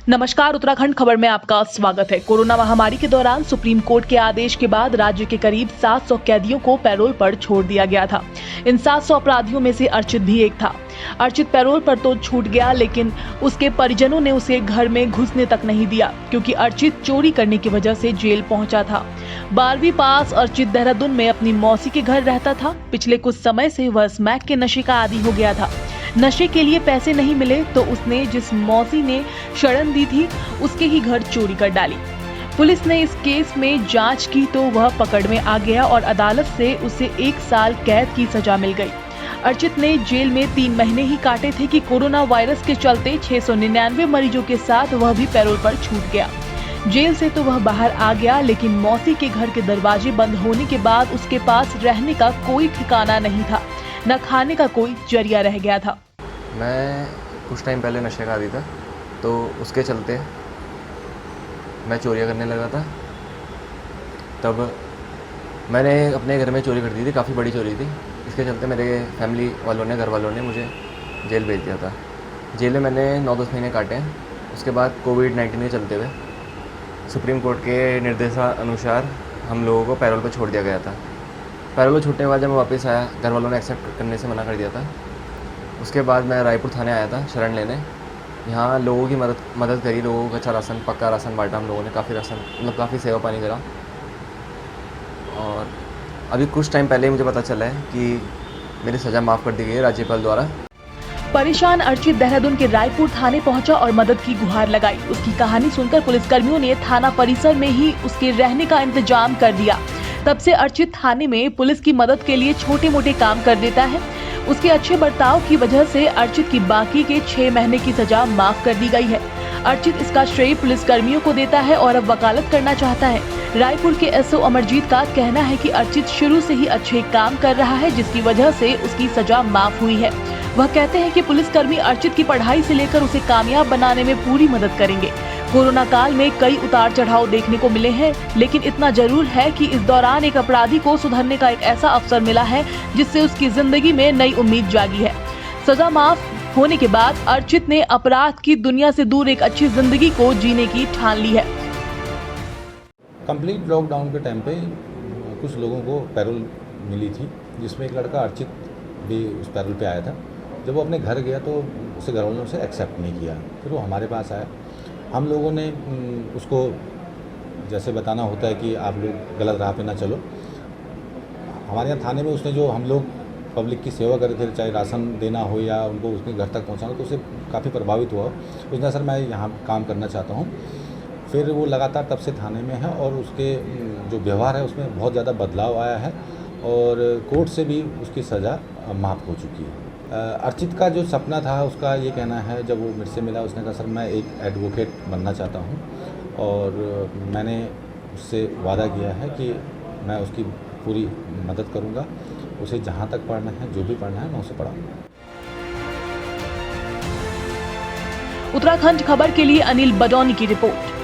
नमस्कार, उत्तराखंड खबर में आपका स्वागत है। कोरोना महामारी के दौरान सुप्रीम कोर्ट के आदेश के बाद राज्य के करीब 700 कैदियों को पैरोल पर छोड़ दिया गया था। इन 700 अपराधियों में से अर्चित भी एक था। अर्चित पैरोल पर तो छूट गया, लेकिन उसके परिजनों ने उसे घर में घुसने तक नहीं दिया, क्योंकि अर्चित चोरी करने की वजह से जेल पहुंचा था। 12वीं पास अर्चित देहरादून में अपनी मौसी के घर रहता था। पिछले कुछ समय से वह स्मैक के नशे का आदी हो गया था। नशे के लिए पैसे नहीं मिले तो उसने जिस मौसी ने शरण दी थी उसके ही घर चोरी कर डाली। पुलिस ने इस केस में जांच की तो वह पकड़ में आ गया और अदालत से उसे 1 साल कैद की सजा मिल गई। अर्चित ने जेल में 3 महीने ही काटे थे कि कोरोना वायरस के चलते 699 मरीजों के साथ वह भी पैरोल पर छूट गया। जेल से तो वह बाहर आ गया, लेकिन मौसी के घर के दरवाजे बंद होने के बाद उसके पास रहने का कोई ठिकाना नहीं था, न खाने का कोई जरिया रह गया था। मैं कुछ टाइम पहले नशे का आदी था, तो उसके चलते मैं चोरियाँ करने लगा था। तब मैंने अपने घर में चोरी कर दी थी, काफ़ी बड़ी चोरी थी। इसके चलते मेरे फैमिली वालों ने, घर वालों ने मुझे जेल भेज दिया था। जेल में मैंने 9-10 महीने काटे हैं। उसके बाद कोविड-19 के चलते हुए सुप्रीम कोर्ट के निर्देशानुसार हम लोगों को पैरोल पर छोड़ दिया गया था। पैरोल पर छूटने के बाद जब मैं वापस आया, घर वालों ने एक्सेप्ट करने से मना कर दिया था। उसके बाद मैं रायपुर थाने आया था शरण लेने। यहाँ लोगों की मदद करी, लोगों को अच्छा राशन, पक्का राशन बांटा हम लोगों ने, काफ़ी राशन, मतलब काफ़ी सेवा पानी करा। और अभी कुछ टाइम पहले ही मुझे पता चला है कि मेरी सज़ा माफ़ कर दी गई है राज्यपाल द्वारा। परेशान अर्चित देहरादून के रायपुर थाने पहुंचा और मदद की गुहार लगाई। उसकी कहानी सुनकर पुलिसकर्मियों ने थाना परिसर में ही उसके रहने का इंतजाम कर दिया। तब से अर्चित थाने में पुलिस की मदद के लिए छोटे मोटे काम कर देता है। उसके अच्छे बर्ताव की वजह से अर्चित की बाकी के 6 महीने की सजा माफ कर दी गई है। अर्चित इसका श्रेय पुलिसकर्मियों को देता है और अब वकालत करना चाहता है। रायपुर के एसओ अमरजीत का कहना है कि अर्चित शुरू से ही अच्छे काम कर रहा है, जिसकी वजह से उसकी सजा माफ हुई है। वह कहते हैं कि पुलिसकर्मी अर्चित की पढ़ाई से लेकर उसे कामयाब बनाने में पूरी मदद करेंगे। कोरोना काल में कई उतार चढ़ाव देखने को मिले हैं, लेकिन इतना जरूर है कि इस दौरान एक अपराधी को सुधरने का एक ऐसा अवसर मिला है जिससे उसकी जिंदगी में नई उम्मीद जागी है। सजा माफ होने के बाद अर्चित ने अपराध की दुनिया से दूर एक अच्छी जिंदगी को जीने की ठान ली है। कंप्लीट लॉकडाउन के टाइम पे कुछ लोगों को पैरोल मिली थी, जिसमें एक लड़का अर्चित भी उस पैरोल पे आया था। जब वो अपने घर गया तो उसे घर वालों ने उसे एक्सेप्ट नहीं किया। फिर वो हमारे पास आया। हम लोगों ने उसको जैसे बताना होता है कि आप लोग गलत राह पे ना चलो। हमारे यहाँ थाने में उसने जो हम लोग पब्लिक की सेवा करे थे, चाहे राशन देना हो या उनको उसके घर तक पहुँचाना, तो उससे काफ़ी प्रभावित हुआ। उसने सर मैं यहाँ काम करना चाहता हूँ। फिर वो लगातार तब से थाने में है और उसके जो व्यवहार है उसमें बहुत ज़्यादा बदलाव आया है और कोर्ट से भी उसकी सज़ा माफ़ हो चुकी है। अर्चित का जो सपना था, उसका ये कहना है, जब वो मेरे से मिला उसने कहा सर मैं एक एडवोकेट बनना चाहता हूँ और मैंने उससे वादा किया है कि मैं उसकी पूरी मदद करूँगा। उसे जहाँ तक पढ़ना है, जो भी पढ़ना है, मैं उसे पढ़ाऊँगा। उत्तराखंड खबर के लिए अनिल बडौनी की रिपोर्ट।